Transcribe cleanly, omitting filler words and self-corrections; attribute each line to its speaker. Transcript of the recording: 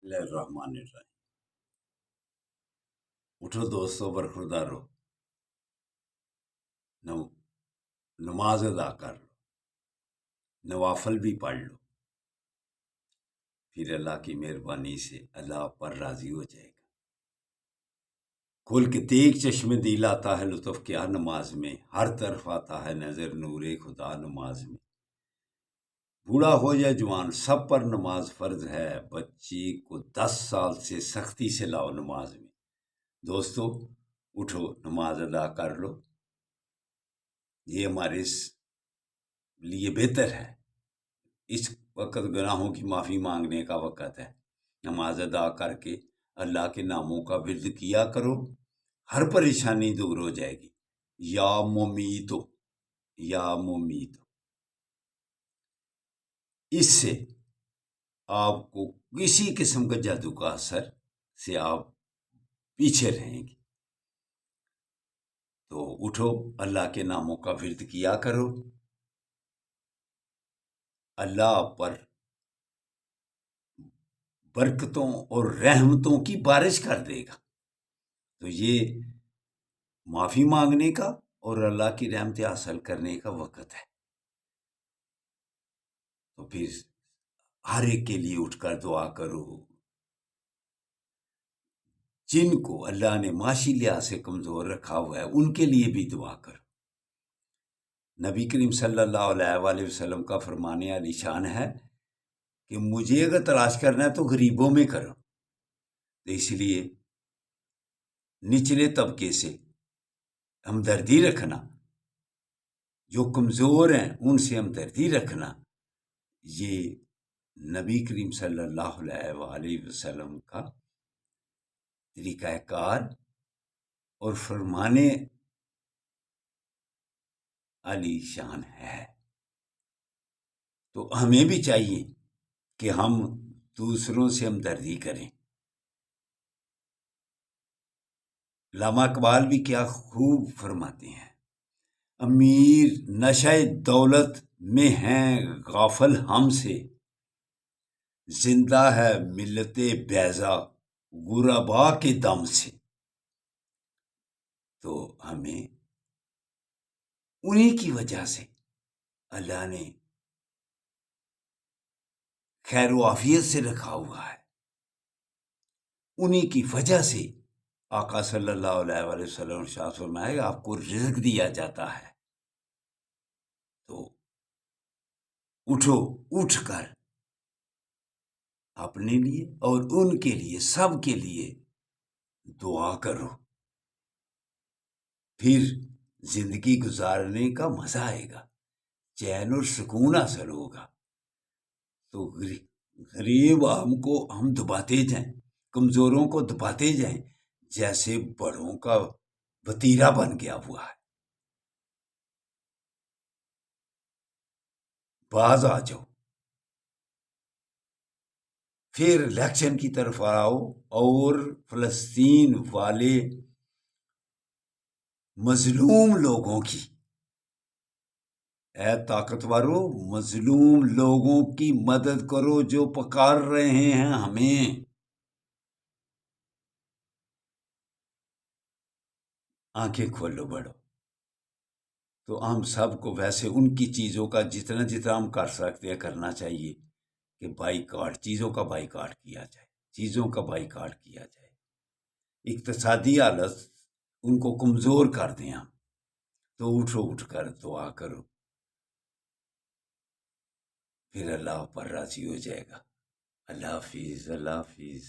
Speaker 1: الرحمن الرحیم۔ اٹھو دوستوں، برخوردارو، نماز ادا کر لو، نوافل بھی پڑھ لو، پھر اللہ کی مہربانی سے اللہ پر راضی ہو جائے گا۔ کھول کے دیکھ، چشم دل آتا ہے لطف کیا نماز میں، ہر طرف آتا ہے نظر نور خدا نماز میں۔ بوڑھا ہو یا جوان سب پر نماز فرض ہے، بچے کو 10 سال سے سختی سے لاؤ نماز میں۔ دوستو اٹھو، نماز ادا کر لو، یہ ہمارے لیے بہتر ہے۔ اس وقت گناہوں کی معافی مانگنے کا وقت ہے۔ نماز ادا کر کے اللہ کے ناموں کا ورد کیا کرو، ہر پریشانی دور ہو جائے گی۔ یا ممیتو، یا ممیتو، اس سے آپ کو کسی قسم کا جادو کا اثر سے آپ پیچھے رہیں گے۔ تو اٹھو، اللہ کے ناموں کا ورد کیا کرو، اللہ پر برکتوں اور رحمتوں کی بارش کر دے گا۔ تو یہ معافی مانگنے کا اور اللہ کی رحمت حاصل کرنے کا وقت ہے۔ تو پھر ہر ایک کے لیے اٹھ کر دعا کرو، جن کو اللہ نے معاشی لحاظ سے کمزور رکھا ہوا ہے ان کے لیے بھی دعا کرو۔ نبی کریم صلی اللہ علیہ وآلہ وسلم کا فرمان عالی شان ہے کہ مجھے اگر تلاش کرنا ہے تو غریبوں میں کرو۔ تو اس لیے نچلے طبقے سے ہمدردی رکھنا، جو کمزور ہیں ان سے ہمدردی رکھنا، یہ نبی کریم صلی اللہ علیہ وآلہ وسلم کا طریقہ کار اور فرمانے علی شان ہے۔ تو ہمیں بھی چاہیے کہ ہم دوسروں سے ہمدردی کریں۔ علامہ اقبال بھی کیا خوب فرماتے ہیں، امیر نشہ دولت میں ہیں غافل ہم سے، زندہ ہے ملت بیضا غربا کے دم سے۔ تو ہمیں انہی کی وجہ سے اللہ نے خیر و عافیت سے رکھا ہوا ہے، انہی کی وجہ سے آقا صلی اللہ علیہ وآلہ وسلم نے ارشاد فرمایا آپ کو رزق دیا جاتا ہے۔ تو اٹھو، اٹھ کر اپنے لیے اور ان کے لیے، سب کے لیے دعا کرو، پھر زندگی گزارنے کا مزہ آئے گا، چین اور سکون حاصل ہوگا۔ تو غریب عام کو ہم دباتے جائیں، کمزوروں کو دباتے جائیں، جیسے بڑوں کا وتیرا بن گیا ہوا ہے۔ باز آ جاؤ، پھر الیکشن کی طرف آؤ اور فلسطین والے مظلوم لوگوں کی، اے طاقتورو مظلوم لوگوں کی مدد کرو جو پکار رہے ہیں ہمیں۔ آنکھیں کھولو بڑھو۔ تو ہم سب کو ویسے ان کی چیزوں کا جتنا ہم کر سکتے ہیں کرنا چاہیے کہ بائیکاٹ، چیزوں کا بائیکاٹ کیا جائے، چیزوں کا بائیکاٹ کیا جائے، اقتصادی حالت ان کو کمزور کر دیں ہم۔ تو اٹھو، اٹھ کر دعا کرو، پھر اللہ پر راضی ہو جائے گا۔ اللہ حافظ، اللہ حافظ۔